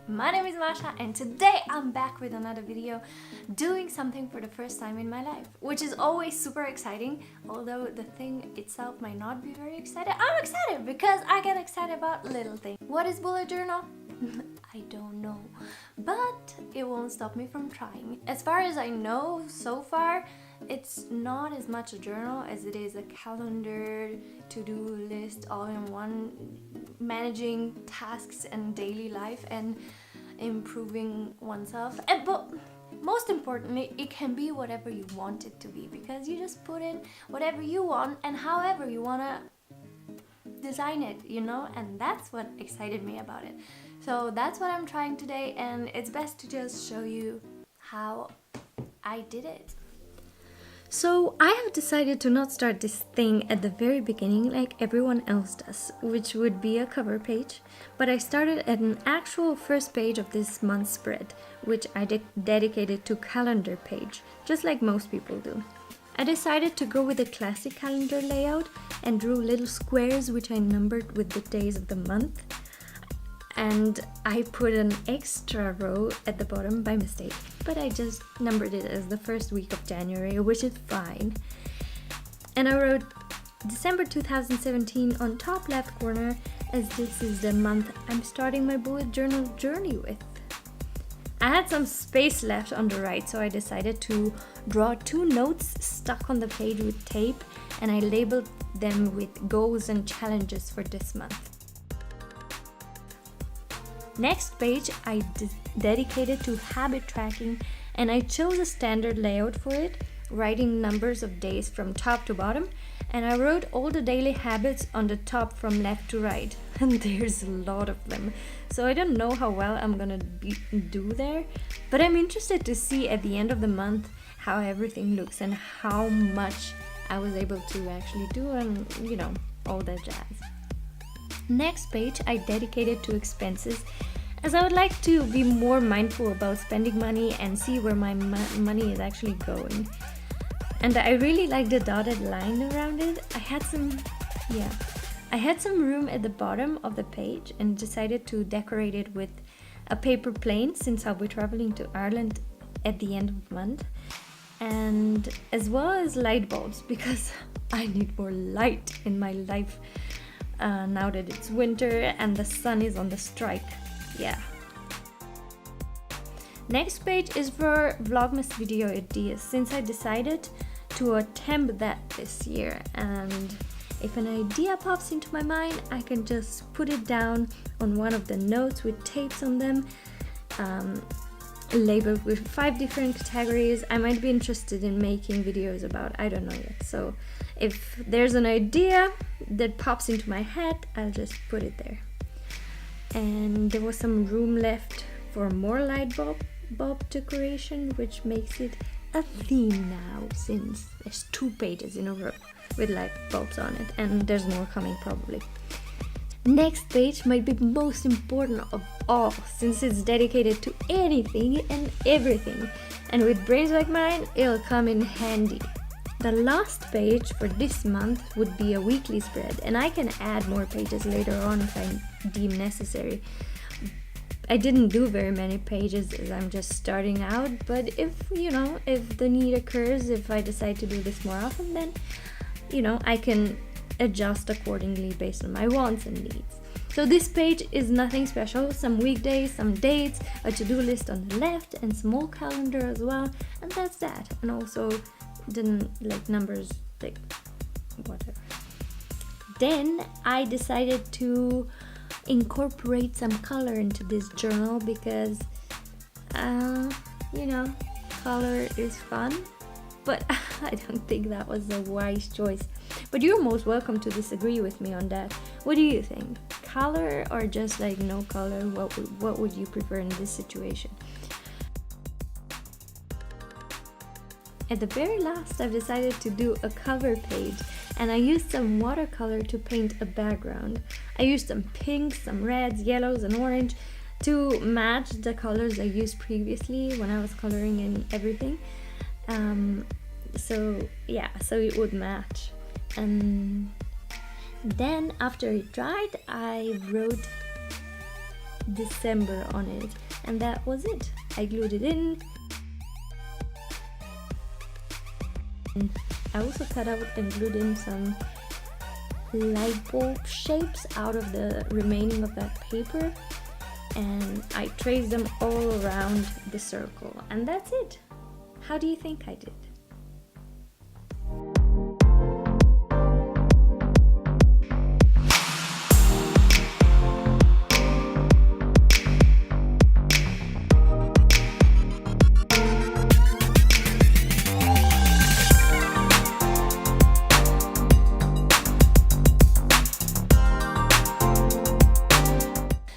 My name is Masha and today I'm back with another video doing something for the first time in my life, which is always super exciting. Although the thing itself might not be very exciting, I'm excited because I get excited about little things. What is bullet journal? I don't know, but it won't stop me from trying. As far as I know so far, it's not as much a journal as it is a calendar, to-do list, all in one, managing tasks and daily life and improving oneself. But most importantly, it can be whatever you want it to be, because you just put in whatever you want and however you want to design it, you know, and that's what excited me about it. So that's what I'm trying today, and it's best to just show you how I did it. So I have decided to not start this thing at the very beginning like everyone else does, which would be a cover page, but I started at an actual first page of this month's spread, which I dedicated to calendar page, just like most people do. I decided to go with a classic calendar layout and drew little squares which I numbered with the days of the month. And I put an extra row at the bottom by mistake, but I just numbered it as the first week of January, which is fine. And I wrote December 2017 on top left corner, as this is the month I'm starting my bullet journal journey with. I had some space left on the right, so I decided to draw 2 notes stuck on the page with tape, and I labeled them with goals and challenges for this month. Next page I dedicated to habit tracking, and I chose a standard layout for it, writing numbers of days from top to bottom, and I wrote all the daily habits on the top from left to right, and there's a lot of them, so I don't know how well I'm gonna do there, but I'm interested to see at the end of the month how everything looks and how much I was able to actually do, and you know, all that jazz. Next page I dedicated to expenses, as I would like to be more mindful about spending money and see where my money is actually going. And I really like the dotted line around it. I had some room at the bottom of the page and decided to decorate it with a paper plane, since I'll be traveling to Ireland at the end of the month, and as well as light bulbs, because I need more light in my life. Now that it's winter and the sun is on the strike. Yeah. Next page is for Vlogmas video ideas, since I decided to attempt that this year, and if an idea pops into my mind, I can just put it down on one of the notes with tapes on them, labeled with 5 different categories I might be interested in making videos about. I don't know yet, so if there's an idea that pops into my head, I'll just put it there. And there was some room left for more light bulb decoration, which makes it a theme now, since there's 2 pages in a row with light bulbs on it, and there's more coming probably. Next page might be the most important of all, since it's dedicated to anything and everything, and with brains like mine, it'll come in handy. The last page for this month would be a weekly spread, and I can add more pages later on if I deem necessary. I didn't do very many pages as I'm just starting out, but if the need occurs, if I decide to do this more often, then I can adjust accordingly based on my wants and needs. So this page is nothing special, some weekdays, some dates, a to-do list on the left, and small calendar as well, and that's that. And also the numbers, like whatever. Then I decided to incorporate some color into this journal, because color is fun, but I don't think that was a wise choice. But you're most welcome to disagree with me on that. What do you think? Color or just like no color? What would you prefer in this situation? At the very last, I've decided to do a cover page, and I used some watercolor to paint a background. I used some pinks, some reds, yellows, and orange to match the colors I used previously when I was coloring in everything. So it would match. And then after it dried, I wrote December on it, and that was it. I glued it in. I also cut out and glued in some light bulb shapes out of the remaining of that paper, and I traced them all around the circle, and that's it. How do you think I did?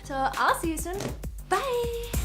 So I'll see you soon. Bye!